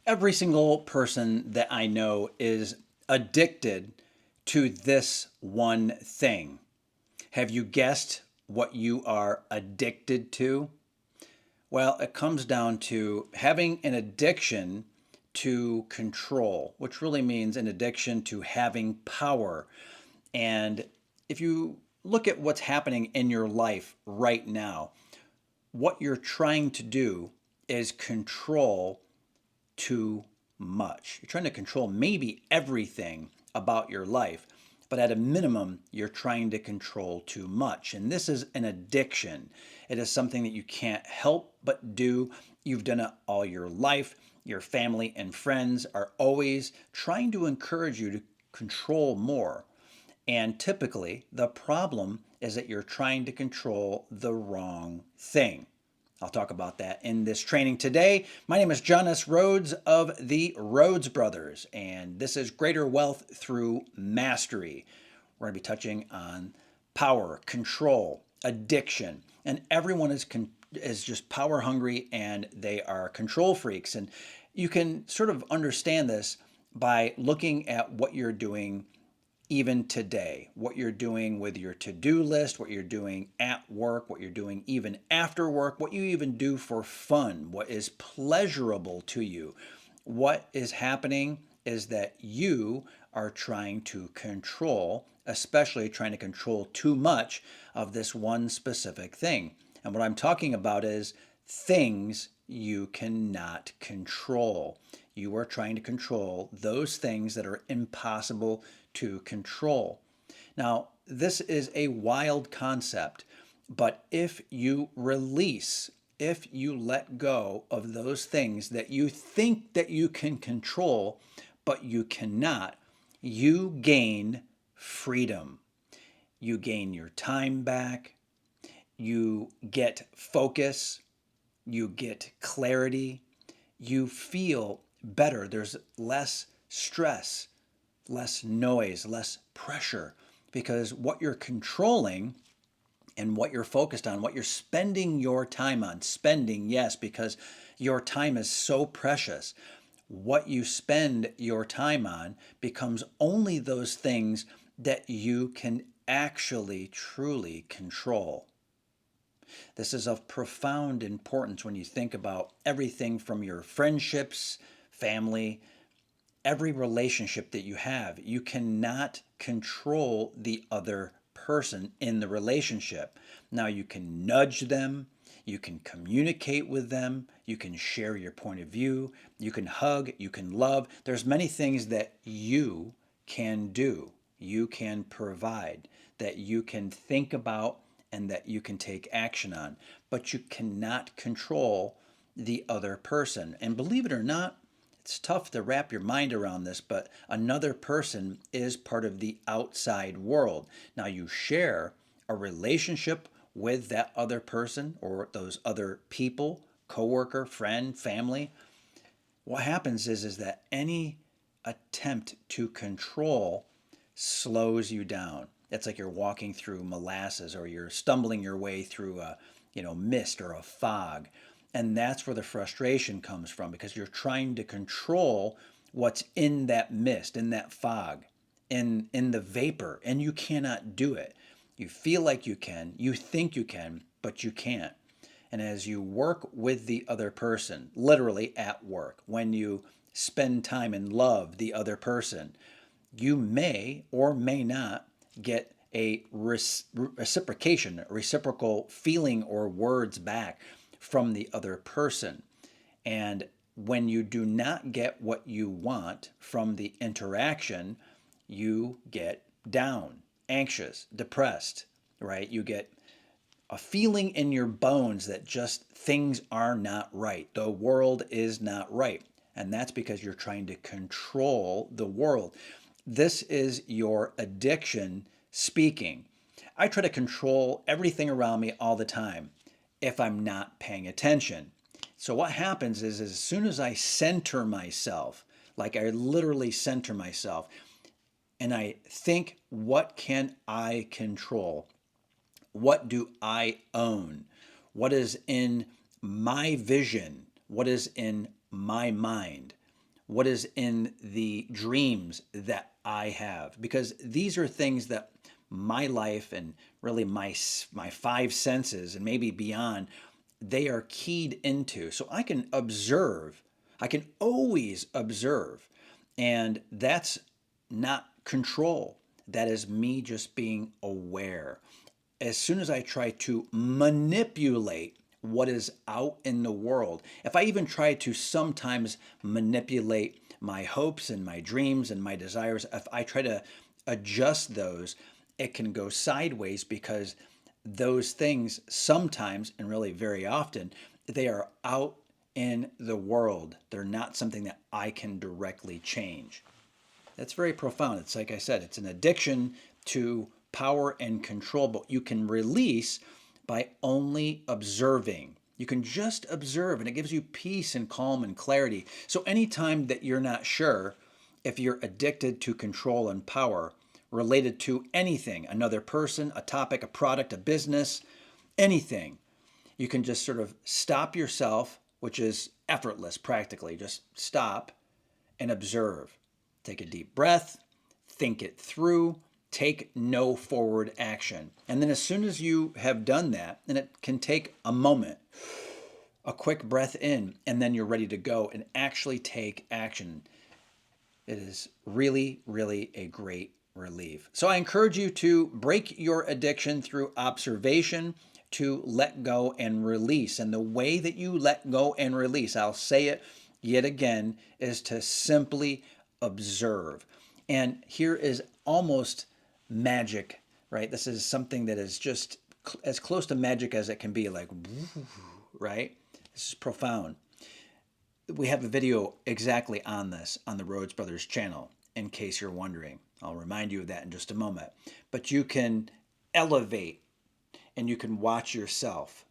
Every single person that I know is addicted to this one thing. Have you guessed what you are addicted to? Well, it comes down to having an addiction to control, which really means an addiction to having power. And if you look at what's happening in your life right now, what you're trying to do is control too much. You're trying to control maybe everything about your life, but at a minimum, you're trying to control too much. And this is an addiction. It is something that you can't help but do. You've done it all your life. Your family and friends are always trying to encourage you to control more. And typically, the problem is that you're trying to control the wrong thing. I'll talk about that in this training today. My name is John S. Rhodes of the Rhodes Brothers, and this is Greater Wealth Through Mastery. We're going to be touching on power, control, addiction, and everyone is just power hungry and they are control freaks. And you can sort of understand this by looking at what you're doing even today, what you're doing with your to do list, what you're doing at work, what you're doing even after work, what you even do for fun, what is pleasurable to you. What is happening is that you are trying to control, especially trying to control too much of this one specific thing. And what I'm talking about is things you cannot control. You are trying to control those things that are impossible to control. Now, this is a wild concept, but if you release, if you let go of those things that you think that you can control, but you cannot, you gain freedom. You gain your time back. You get focus. You get clarity. You feel better. There's less stress, less noise, less pressure, because what you're controlling and what you're focused on, what you're spending your time on, spending, yes, because your time is so precious. What you spend your time on becomes only those things that you can actually truly control. This is of profound importance when you think about everything from your friendships, family, every relationship that you have. You cannot control the other person in the relationship. Now, you can nudge them, you can communicate with them, you can share your point of view, you can hug, you can love. There's many things that you can do, you can provide, that you can think about and that you can take action on, but you cannot control the other person. And believe it or not, it's tough to wrap your mind around this, but another person is part of the outside world. Now, you share a relationship with that other person or those other people, coworker, friend, family. What happens is that any attempt to control slows you down. It's like you're walking through molasses or you're stumbling your way through a, mist or a fog. And that's where the frustration comes from because you're trying to control what's in that mist, in that fog, in the vapor, and you cannot do it. You feel like you can, you think you can, but you can't. And as you work with the other person, literally at work, when you spend time and love the other person, you may or may not get a reciprocation, a reciprocal feeling or words back from the other person. And when you do not get what you want from the interaction, you get down, anxious, depressed, right? You get a feeling in your bones that just things are not right. The world is not right. And that's because you're trying to control the world. This is your addiction speaking. I try to control everything around me all the time if I'm not paying attention. So what happens is as soon as I center myself, like I literally center myself, and I think, what can I control? What do I own? What is in my vision? What is in my mind? what is in the dreams that I have, because these are things that my life and really my five senses and maybe beyond, they are keyed into. So I can observe. I can always observe. And that's not control. That is me just being aware. As soon as I try to manipulate what is out in the world, if I even try to sometimes manipulate my hopes and my dreams and my desires, if I try to adjust those, it can go sideways, because those things sometimes, and really very often, they are out in the world. They're not something that I can directly change. That's very profound. It's like I said, it's an addiction to power and control, but you can release by only observing. You can just observe, and it gives you peace and calm and clarity. So anytime that you're not sure if you're addicted to control and power related to anything, another person, a topic, a product, a business, anything, you can just sort of stop yourself, which is effortless practically. Just stop and observe. Take a deep breath, think it through, take no forward action. And then as soon as you have done that, and it can take a moment, a quick breath in, and then you're ready to go and actually take action. It is really, really a great relief. So I encourage you to break your addiction through observation, to let go and release. And the way that you let go and release, I'll say it yet again, is to simply observe. And here is almost magic, right? This is something that is just as close to magic as it can be, like, right? This is profound. We have a video exactly on this on the Rhodes Brothers channel, in case you're wondering. I'll remind you of that in just a moment. But you can elevate and you can watch yourself.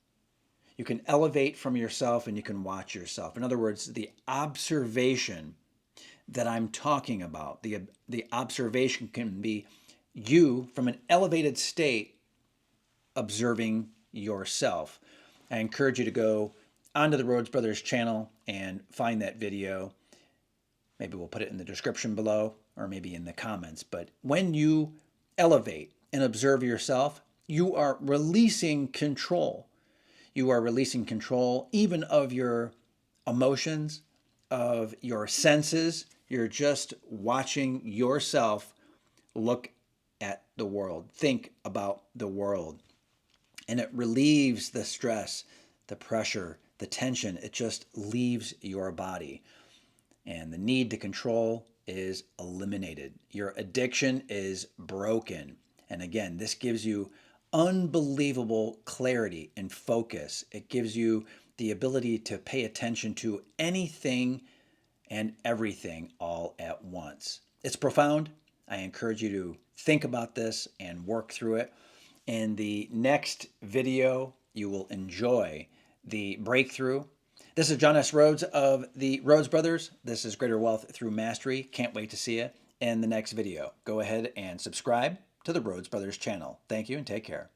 You can elevate from yourself and you can watch yourself. In other words, the observation that I'm talking about, the observation can be you from an elevated state observing yourself. I encourage you to go onto the Rhodes Brothers channel and find that video. Maybe we'll put it in the description below or maybe in the comments. But when you elevate and observe yourself, you are releasing control. You are releasing control even of your emotions, of your senses. You're just watching yourself look at the world, think about the world. And it relieves the stress, the pressure, the tension. It just leaves your body. And the need to control is eliminated. Your addiction is broken. And again, this gives you unbelievable clarity and focus. It gives you the ability to pay attention to anything and everything all at once. It's profound. I encourage you to think about this and work through it. In the next video, you will enjoy the breakthrough. This is John S. Rhodes of the Rhodes Brothers. This is Greater Wealth Through Mastery. Can't wait to see you in the next video. Go ahead and subscribe to the Rhodes Brothers channel. Thank you and take care.